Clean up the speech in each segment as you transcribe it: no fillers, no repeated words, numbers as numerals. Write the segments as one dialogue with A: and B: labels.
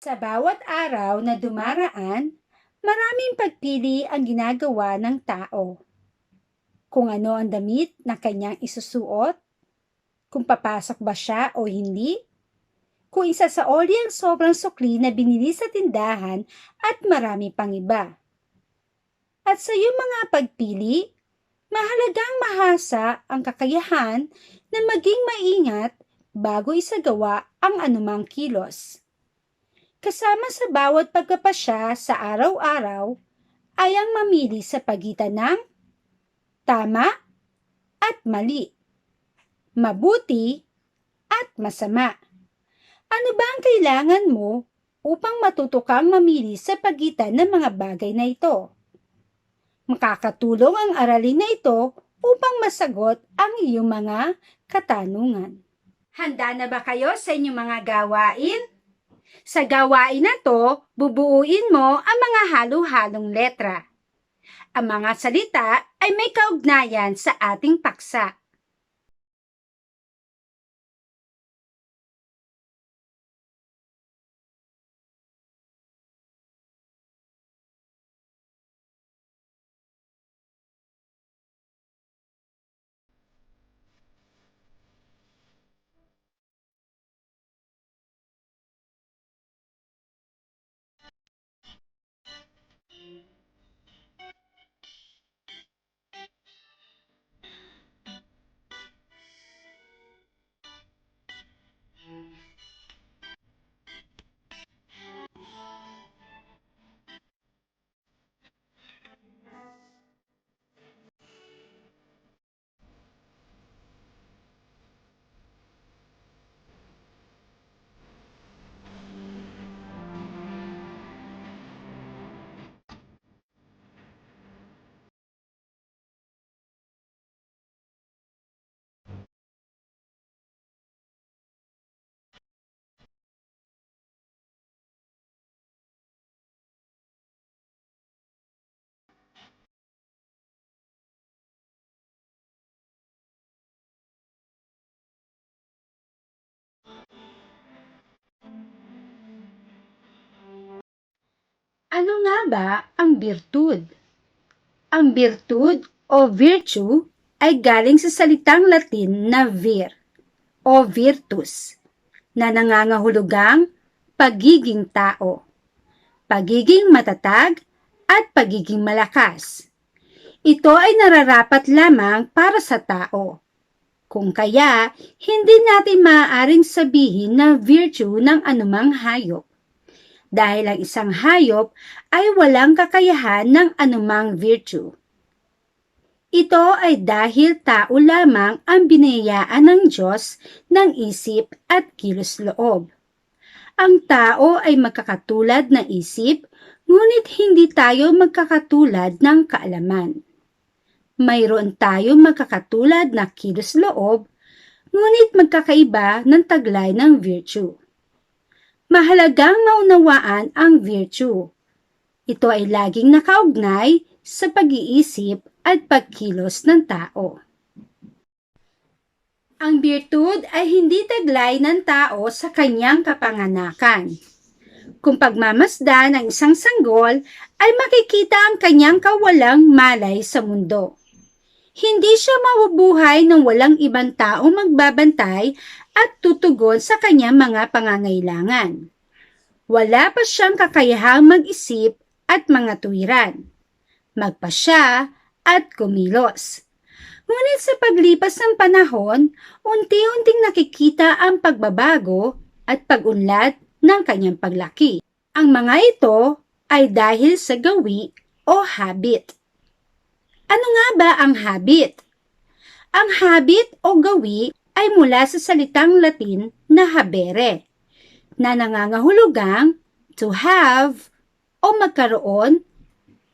A: Sa bawat araw na dumaraan, maraming pagpili ang ginagawa ng tao. Kung ano ang damit na kanyang isusuot, kung papasok ba siya o hindi, kung isasaoli ang sobrang sukli na binili sa tindahan at marami pang iba. At sa iyong mga pagpili, mahalagang mahasa ang kakayahan na maging maingat bago isagawa ang anumang kilos. Kasama sa bawat pagpapasya sa araw-araw ay ang mamili sa pagitan ng tama at mali, mabuti at masama. Ano ba ang kailangan mo upang matuto kang mamili sa pagitan ng mga bagay na ito? Makakatulong ang aralin na ito upang masagot ang iyong mga katanungan. Handa na ba kayo sa inyong mga gawain? Sa gawain na to, bubuuin mo ang mga halo-halong letra. Ang mga salita ay may kaugnayan sa ating paksa. Ano nga ba ang birtud? Ang birtud o virtue ay galing sa salitang Latin na vir o virtus, na nangangahulugang pagiging tao, pagiging matatag at pagiging malakas. Ito ay nararapat lamang para sa tao. Kung kaya, hindi natin maaaring sabihin na virtue ng anumang hayop. Dahil ang isang hayop ay walang kakayahan ng anumang virtue. Ito ay dahil tao lamang ang binayaan ng Diyos ng isip at kilos loob. Ang tao ay magkakatulad na isip, ngunit hindi tayo magkakatulad ng kaalaman. Mayroon tayong magkakatulad na kilos loob, ngunit magkakaiba ng taglay ng virtue. Mahalagang maunawaan ang virtue. Ito ay laging nakaugnay sa pag-iisip at pagkilos ng tao. Ang birtud ay hindi taglay ng tao sa kanyang kapanganakan. Kung pagmamasdan ng isang sanggol, ay makikita ang kanyang kawalang malay sa mundo. Hindi siya mabubuhay ng walang ibang tao magbabantay at tutugon sa kanyang mga pangangailangan. Wala pa siyang kakayahang mag-isip at mga tuwiran, magpasya at kumilos. Ngunit sa paglipas ng panahon, unti-unting nakikita ang pagbabago at pag-unlad ng kanyang paglaki. Ang mga ito ay dahil sa gawi o habit. Ano nga ba ang habit? Ang habit o gawi ay mula sa salitang Latin na habere, na nangangahulugang to have o magkaroon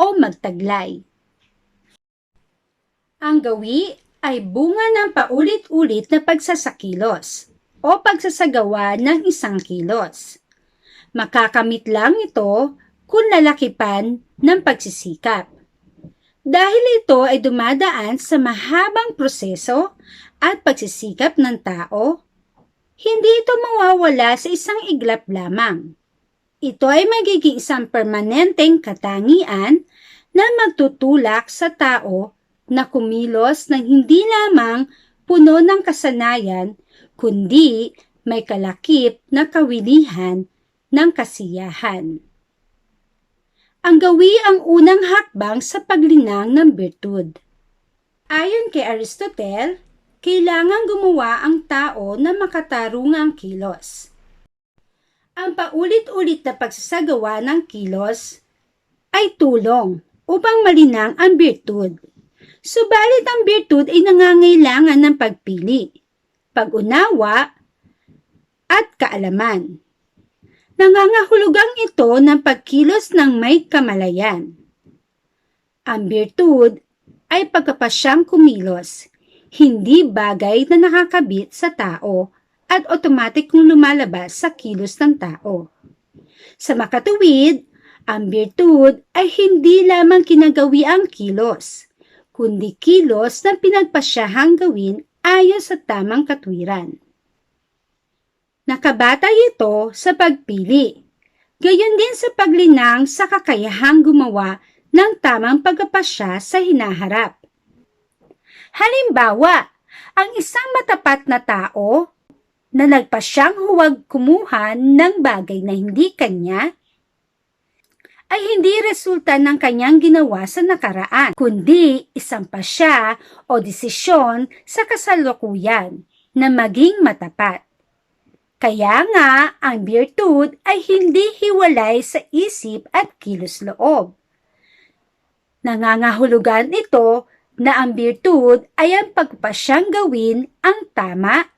A: o magtaglay. Ang gawi ay bunga ng paulit-ulit na pagsasakilos o pagsasagawa ng isang kilos. Makakamit lang ito kung lalakipan ng pagsisikap. Dahil ito ay dumadaan sa mahabang proseso at pagsisikap ng tao, hindi ito mawawala sa isang iglap lamang. Ito ay magiging isang permanenteng katangian na magtutulak sa tao na kumilos ng hindi lamang puno ng kasanayan, kundi may kalakip na kawilihan ng kasiyahan. Ang gawi ang unang hakbang sa paglinang ng birtud. Ayon kay Aristotle, kailangang gumawa ang tao na makatarungang kilos. Ang paulit-ulit na pagsasagawa ng kilos ay tulong upang malinang ang birtud. Subalit ang birtud ay nangangailangan ng pagpili, pag-unawa, at kaalaman. Nangangahulugang ito ng pagkilos ng may kamalayan. Ang birtud ay pagkapasyang kumilos, hindi bagay na nakakabit sa tao at otomatikong lumalabas sa kilos ng tao. Sa makatuwid, ang birtud ay hindi lamang kinagawi ang kilos, kundi kilos na pinagpasyahang gawin ayon sa tamang katwiran. Nakabatay ito sa pagpili, gayon din sa paglinang sa kakayahang gumawa ng tamang pagpapasya sa hinaharap. Halimbawa, ang isang matapat na tao na nagpasyang huwag kumuha ng bagay na hindi kanya ay hindi resulta ng kanyang ginawa sa nakaraan, kundi isang pasya o desisyon sa kasalukuyan na maging matapat. Kaya nga, ang birtud ay hindi hiwalay sa isip at kilos-loob. Nangangahulugan ito na ang birtud ay ang pagpasyang gawin ang tama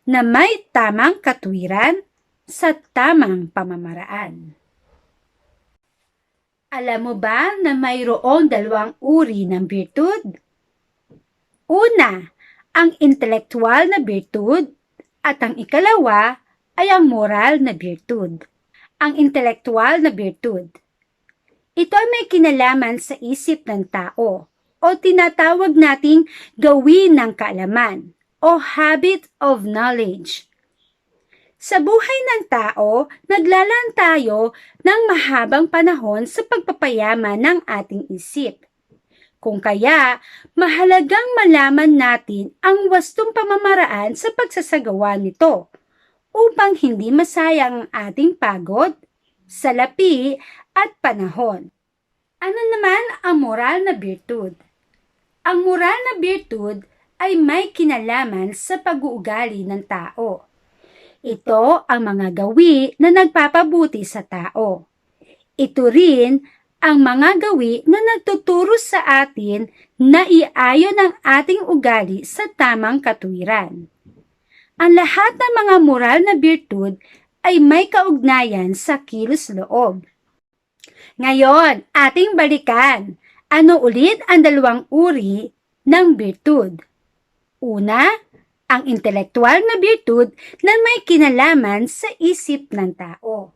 A: na may tamang katwiran sa tamang pamamaraan. Alam mo ba na mayroong dalawang uri ng birtud? Una, ang intelektual na birtud at ang ikalawa ay ang moral na birtud. Ang intelektual na birtud. Ito ay may kinalaman sa isip ng tao o tinatawag nating gawin ng kaalaman o habit of knowledge. Sa buhay ng tao, naglalaan tayo ng mahabang panahon sa pagpapayaman ng ating isip. Kung kaya, mahalagang malaman natin ang wastong pamamaraan sa pagsasagawa nito upang hindi masayang ang ating pagod, salapi at panahon. Ano naman ang moral na birtud? Ang moral na birtud ay may kinalaman sa pag-uugali ng tao. Ito ang mga gawi na nagpapabuti sa tao. Ito rin ang mga gawi na nagtuturo sa atin na iayon ang ating ugali sa tamang katwiran. Ang lahat ng mga moral na birtud ay may kaugnayan sa kilos-loob. Ngayon, ating balikan. Ano ulit ang dalawang uri ng birtud? Una, ang intelektual na birtud na may kinalaman sa isip ng tao.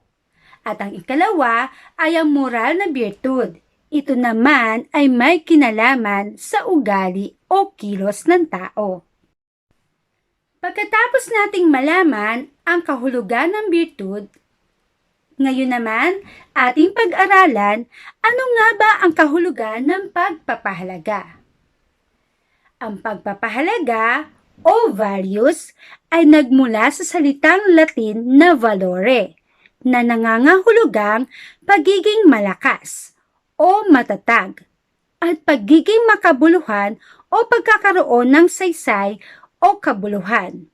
A: At ang ikalawa ay ang moral na birtud. Ito naman ay may kinalaman sa ugali o kilos ng tao. Pagkatapos nating malaman ang kahulugan ng birtud, ngayon naman ating pag-aralan ano nga ba ang kahulugan ng pagpapahalaga. Ang pagpapahalaga o values ay nagmula sa salitang Latin na valore, na nangangahulugang pagiging malakas o matatag at pagiging makabuluhan o pagkakaroon ng saysay o kabuluhan.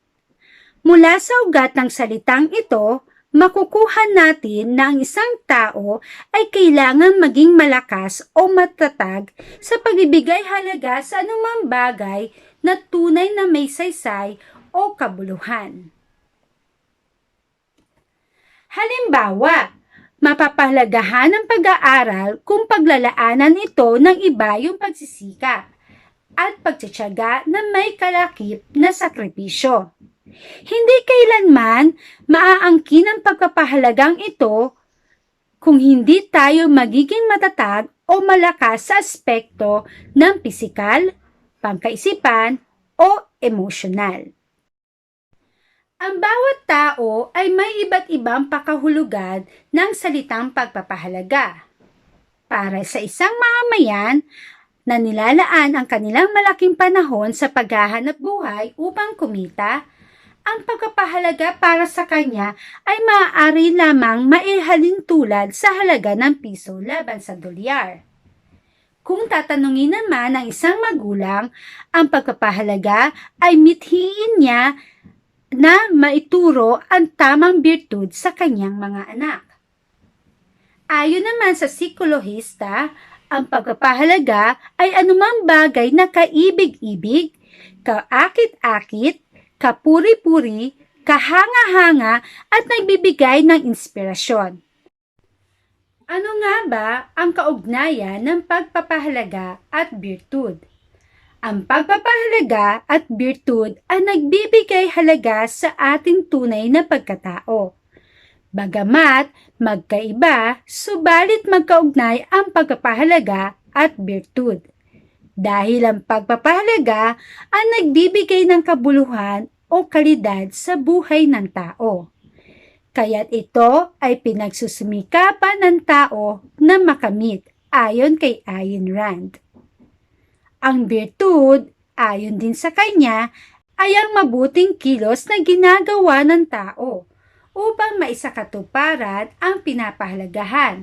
A: Mula sa ugat ng salitang ito, makukuha natin na ang isang tao ay kailangang maging malakas o matatag sa pagbibigay halaga sa anumang bagay na tunay na may saysay o kabuluhan. Halimbawa, mapapahalagahan ng pag-aaral kung paglalaanan ito ng iba yung pagsisikap at pagtitiyaga na may kalakip na sakripisyo. Hindi kailanman maaangkin ang pagpapahalagang ito kung hindi tayo magiging matatag o malakas sa aspekto ng pisikal, pangkaisipan o emosyonal. Ang bawat tao ay may iba't ibang pakahulugan ng salitang pagpapahalaga. Para sa isang mamamayan na nilalaan ang kanilang malaking panahon sa paghahanap buhay upang kumita, ang pagpapahalaga para sa kanya ay maaari lamang maihalin tulad sa halaga ng piso laban sa dolyar. Kung tatanungin naman ng isang magulang, ang pagpapahalaga ay mithiin niya na maituro ang tamang birtud sa kanyang mga anak. Ayon naman sa psikolohista, ang pagpapahalaga ay anumang bagay na kaibig-ibig, kaakit-akit, kapuri-puri, kahanga-hanga at nagbibigay ng inspirasyon. Ano nga ba ang kaugnayan ng pagpapahalaga at birtud? Ang pagpapahalaga at birtud ay nagbibigay halaga sa ating tunay na pagkatao. Bagamat magkaiba, subalit magkaugnay ang pagpapahalaga at birtud. Dahil ang pagpapahalaga ang nagbibigay ng kabuluhan o kalidad sa buhay ng tao. Kaya't ito ay pinagsusumikapan ng tao na makamit ayon kay Ayn Rand. Ang birtud, ayon din sa kanya, ay ang mabuting kilos na ginagawa ng tao upang maisakatuparan ang pinapahalagahan.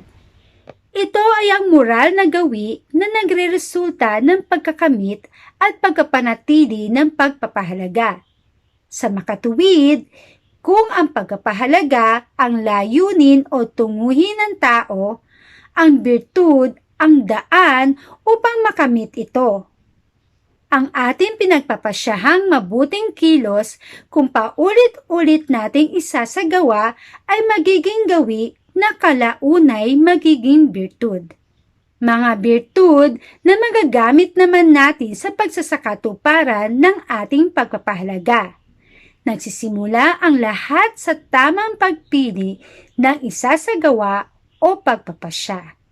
A: Ito ay ang moral na gawi na nagreresulta ng pagkakamit at pagkapanatili ng pagpapahalaga. Sa makatuwid, kung ang pagpapahalaga ang layunin o tunguhin ng tao, ang birtud ang daan upang makamit ito. Ang ating pinagpapasyahang mabuting kilos kung paulit-ulit nating isasagawa ay magiging gawi na kalaunay magiging birtud. Mga birtud na magagamit naman natin sa pagsasakatuparan ng ating pagpapahalaga. Nagsisimula ang lahat sa tamang pagpili ng isasagawa o pagpapasya.